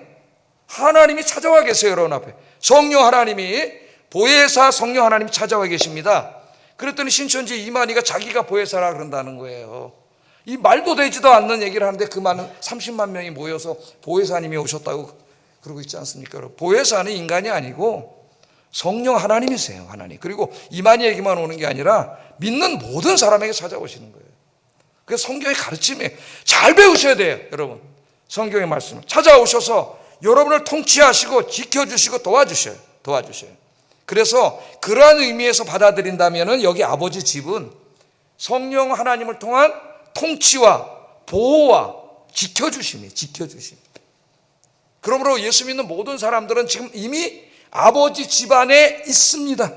Speaker 1: 하나님이 찾아와 계세요. 여러분 앞에 성령 하나님이, 보혜사 성령 하나님이 찾아와 계십니다. 그랬더니 신천지 이만희가 자기가 보혜사라 그런다는 거예요. 이 말도 되지도 않는 얘기를 하는데 그 많은 30만 명이 모여서 보혜사님이 오셨다고 그러고 있지 않습니까? 여러분, 보혜사는 인간이 아니고 성령 하나님이세요. 하나님. 그리고 이만희에게만 오는 게 아니라 믿는 모든 사람에게 찾아오시는 거예요. 그래서 성경의 가르침에 잘 배우셔야 돼요. 여러분, 성경의 말씀을 찾아오셔서 여러분을 통치하시고 지켜주시고 도와주셔요. 그래서 그러한 의미에서 받아들인다면 여기 아버지 집은 성령 하나님을 통한 통치와 보호와 지켜주심이에요. 그러므로 예수 믿는 모든 사람들은 지금 이미 아버지 집 안에 있습니다.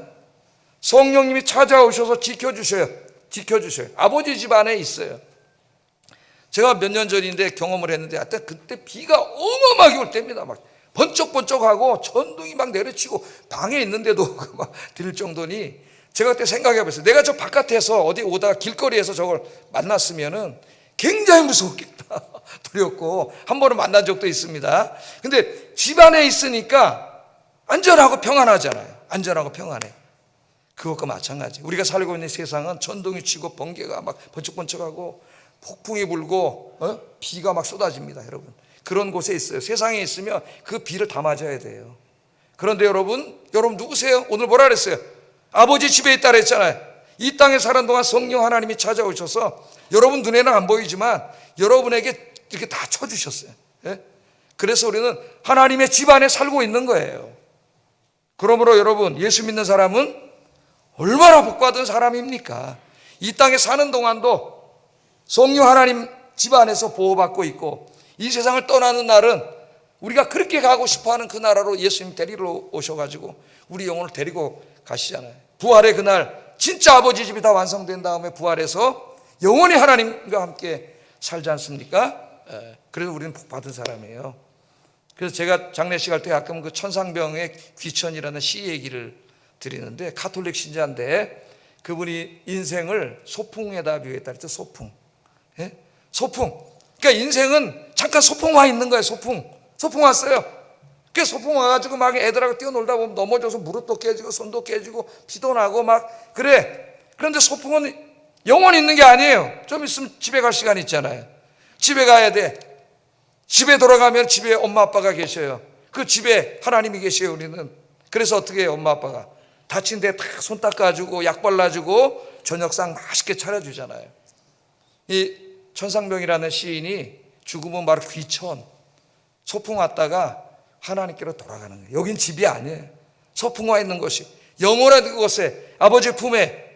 Speaker 1: 성령님이 찾아오셔서 지켜주셔요. 아버지 집 안에 있어요. 제가 몇 년 전인데 경험을 했는데, 하여튼 그때 비가 어마어마하게 올 때입니다. 막 번쩍번쩍하고 천둥이 막 내려치고 방에 있는데도 막 들릴 정도니, 제가 그때 생각해 봤어요. 내가 저 바깥에서 어디 오다가 길거리에서 저걸 만났으면은 굉장히 무서웠겠다. 두렵고 한 번은 만난 적도 있습니다. 근데 집 안에 있으니까 안전하고 평안하잖아요. 그것과 마찬가지. 우리가 살고 있는 세상은 천둥이 치고 번개가 막 번쩍번쩍하고 폭풍이 불고 비가 막 쏟아집니다. 여러분, 그런 곳에 있어요. 세상에 있으면 그 비를 다 맞아야 돼요. 그런데 여러분 누구세요? 오늘 뭐라 그랬어요? 아버지 집에 있다 그랬잖아요. 이 땅에 사는 동안 성령 하나님이 찾아오셔서 여러분 눈에는 안 보이지만 여러분에게 이렇게 다 쳐주셨어요. 예? 그래서 우리는 하나님의 집안에 살고 있는 거예요. 그러므로 여러분, 예수 믿는 사람은 얼마나 복받은 사람입니까? 이 땅에 사는 동안도 성령 하나님 집안에서 보호받고 있고, 이 세상을 떠나는 날은 우리가 그렇게 가고 싶어하는 그 나라로 예수님 데리러 오셔가지고 우리 영혼을 데리고 가시잖아요. 부활의 그날 진짜 아버지 집이 다 완성된 다음에 부활해서 영원히 하나님과 함께 살지 않습니까? 그래서 우리는 복받은 사람이에요. 그래서 제가 장례식 할 때 가끔 그 천상병의 귀천이라는 시 얘기를 드리는데, 가톨릭 신자인데 그분이 인생을 소풍에다 비유했다 그랬죠. 소풍. 예? 소풍. 그러니까 인생은 잠깐 소풍 와 있는 거예요. 소풍 왔어요. 그 소풍 와가지고 막 애들하고 뛰어놀다 보면 넘어져서 무릎도 깨지고 손도 깨지고 피도 나고 막 그래. 그런데 소풍은 영원히 있는 게 아니에요. 좀 있으면 집에 갈 시간 있잖아요. 집에 가야 돼. 집에 돌아가면 집에 엄마 아빠가 계셔요. 그 집에 하나님이 계셔요. 우리는. 그래서 어떻게 해요? 엄마 아빠가 다친 데 다 손 닦아주고 약 발라주고 저녁상 맛있게 차려주잖아요. 이 천상병이라는 시인이 죽으면 바로 귀천, 소풍 왔다가 하나님께로 돌아가는 거예요. 여긴 집이 아니에요. 소풍 와 있는 곳이 영원한 그곳에 아버지 품에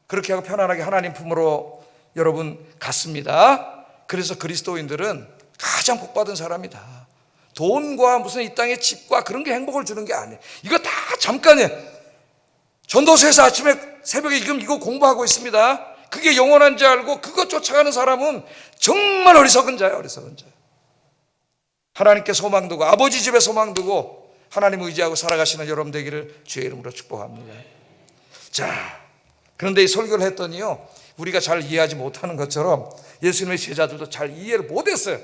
Speaker 1: 그렇게 하고 편안하게 하나님 품으로 여러분 갔습니다. 그래서 그리스도인들은 가장 복받은 사람이다. 돈과 무슨 이 땅의 집과 그런 게 행복을 주는 게 아니에요. 이거 다 잠깐이에요. 전도서에서 아침에 새벽에 지금 이거 공부하고 있습니다. 그게 영원한 줄 알고 그것 쫓아가는 사람은 정말 어리석은 자예요. 어리석은 자. 하나님께 소망 두고 아버지 집에 소망 두고 하나님 의지하고 살아가시는 여러분 되기를 주의 이름으로 축복합니다. 자, 그런데 이 설교를 했더니요, 우리가 잘 이해하지 못하는 것처럼 예수님의 제자들도 잘 이해를 못했어요.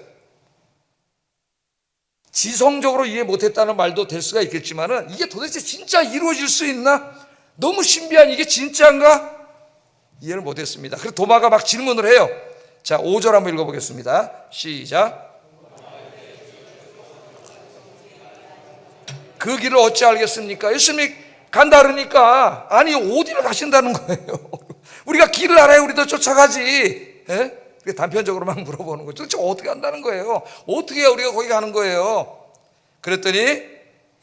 Speaker 1: 지성적으로 이해 못했다는 말도 될 수가 있겠지만은 이게 도대체 진짜 이루어질 수 있나? 너무 신비한 이게 진짜인가? 이해를 못했습니다. 그래서 도마가 막 질문을 해요. 자, 5절 한번 읽어보겠습니다. 시작. 그 길을 어찌 알겠습니까? 예수님이 간다 그러니까 아니 어디를 가신다는 거예요. 우리가 길을 알아야 우리도 쫓아가지. 예? 단편적으로 막 물어보는 거죠. 도대체 어떻게 한다는 거예요? 어떻게 우리가 거기 가는 거예요? 그랬더니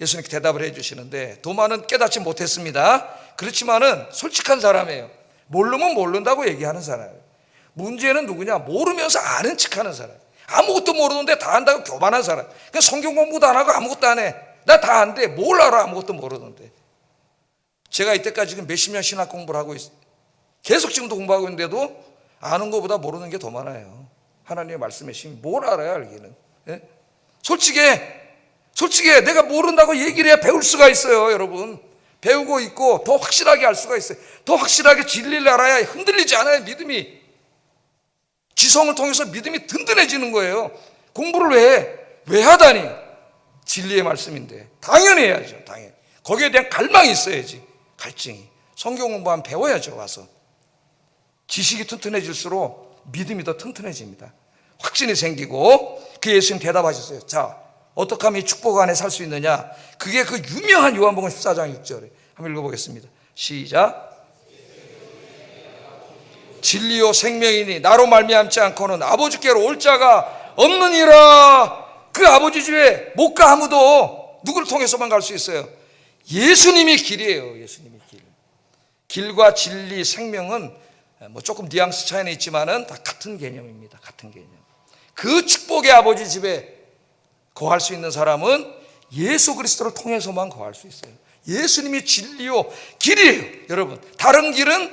Speaker 1: 예수님께 대답을 해주시는데, 도마는 깨닫지 못했습니다. 그렇지만은 솔직한 사람이에요. 모르면 모른다고 얘기하는 사람이에요. 문제는 누구냐? 모르면서 아는 척하는 사람. 아무것도 모르는데 다 안다고 교만한 사람. 그냥 성경 공부도 안 하고 아무것도 안 해. 나 다 안돼. 뭘 알아? 아무것도 모르는데. 제가 이때까지 지금 몇십 년 신학 공부를 하고 있어요. 계속 지금도 공부하고 있는데도 아는 것보다 모르는 게 더 많아요. 하나님의 말씀에 심 뭘 알아요, 알기는. 예? 솔직히 내가 모른다고 얘기를 해야 배울 수가 있어요, 여러분. 배우고 있고 더 확실하게 알 수가 있어요. 더 확실하게 진리를 알아야 흔들리지 않아요, 믿음이. 지성을 통해서 믿음이 든든해지는 거예요. 공부를 왜 하다니? 진리의 말씀인데 당연히 해야죠. 당연히. 거기에 대한 갈망이 있어야지. 갈증이. 성경 공부하면 배워야죠. 와서. 지식이 튼튼해질수록 믿음이 더 튼튼해집니다. 확신이 생기고. 그 예수님 대답하셨어요. 자, 어떻게 하면 이 축복 안에 살 수 있느냐? 그게 그 유명한 요한복음 14장 6절에 한번 읽어보겠습니다. 시작. 진리요 생명이니 나로 말미암지 않고는 아버지께로 올 자가 없느니라. 그 아버지 집에 못 가 아무도. 누구를 통해서만 갈 수 있어요? 예수님이 길이에요. 예수님이 길. 길과 진리, 생명은 뭐 조금 뉘앙스 차이는 있지만은 다 같은 개념입니다. 같은 개념. 그 축복의 아버지 집에 거할 수 있는 사람은 예수 그리스도를 통해서만 거할 수 있어요. 예수님이 진리요 길이에요. 여러분, 다른 길은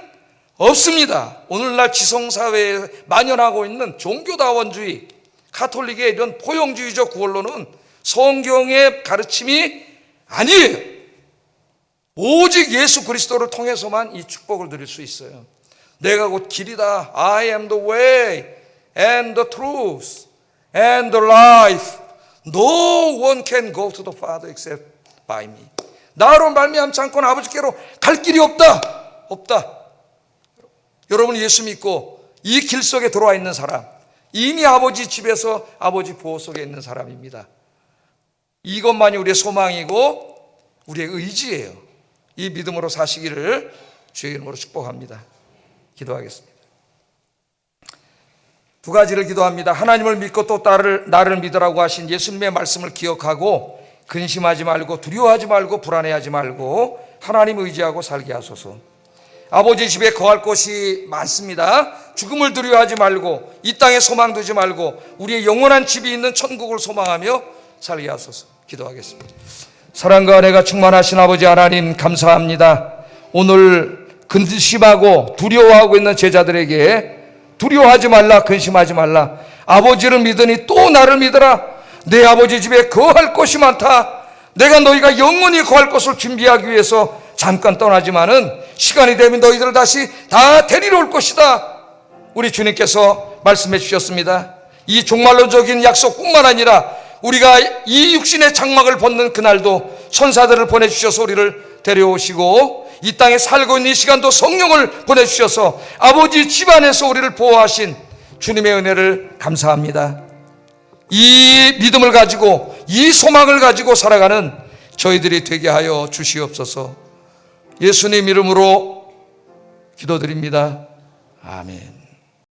Speaker 1: 없습니다. 오늘날 지성사회에 만연하고 있는 종교다원주의, 가톨릭의 이런 포용주의적 구원론은 성경의 가르침이 아니에요. 오직 예수 그리스도를 통해서만 이 축복을 누릴 수 있어요. 내가 곧 길이다. I am the way and the truth and the life. No one can go to the Father except by me. 나로 말미암지 않고는 아버지께로 갈 길이 없다. 없다. 여러분, 예수 믿고 이 길 속에 들어와 있는 사람, 이미 아버지 집에서 아버지 보호 속에 있는 사람입니다. 이것만이 우리의 소망이고 우리의 의지예요. 이 믿음으로 사시기를 주의 이름으로 축복합니다. 기도하겠습니다. 두 가지를 기도합니다. 하나님을 믿고 또 나를 믿으라고 하신 예수님의 말씀을 기억하고 근심하지 말고 두려워하지 말고 불안해하지 말고 하나님 의지하고 살게 하소서. 아버지 집에 거할 곳이 많습니다. 죽음을 두려워하지 말고 이 땅에 소망 두지 말고 우리의 영원한 집이 있는 천국을 소망하며 살게 하소서. 기도하겠습니다. 사랑과 은혜가 충만하신 아버지 하나님 감사합니다. 오늘 근심하고 두려워하고 있는 제자들에게 두려워하지 말라, 근심하지 말라, 아버지를 믿으니 또 나를 믿으라. 내 아버지 집에 거할 곳이 많다. 내가 너희가 영원히 거할 곳을 준비하기 위해서 잠깐 떠나지만은 시간이 되면 너희들을 다시 다 데리러 올 것이다. 우리 주님께서 말씀해 주셨습니다. 이 종말론적인 약속뿐만 아니라 우리가 이 육신의 장막을 벗는 그날도 천사들을 보내주셔서 우리를 데려오시고 이 땅에 살고 있는 이 시간도 성령을 보내주셔서 아버지 집안에서 우리를 보호하신 주님의 은혜를 감사합니다. 이 믿음을 가지고 이 소망을 가지고 살아가는 저희들이 되게 하여 주시옵소서. 예수님 이름으로 기도드립니다. 아멘.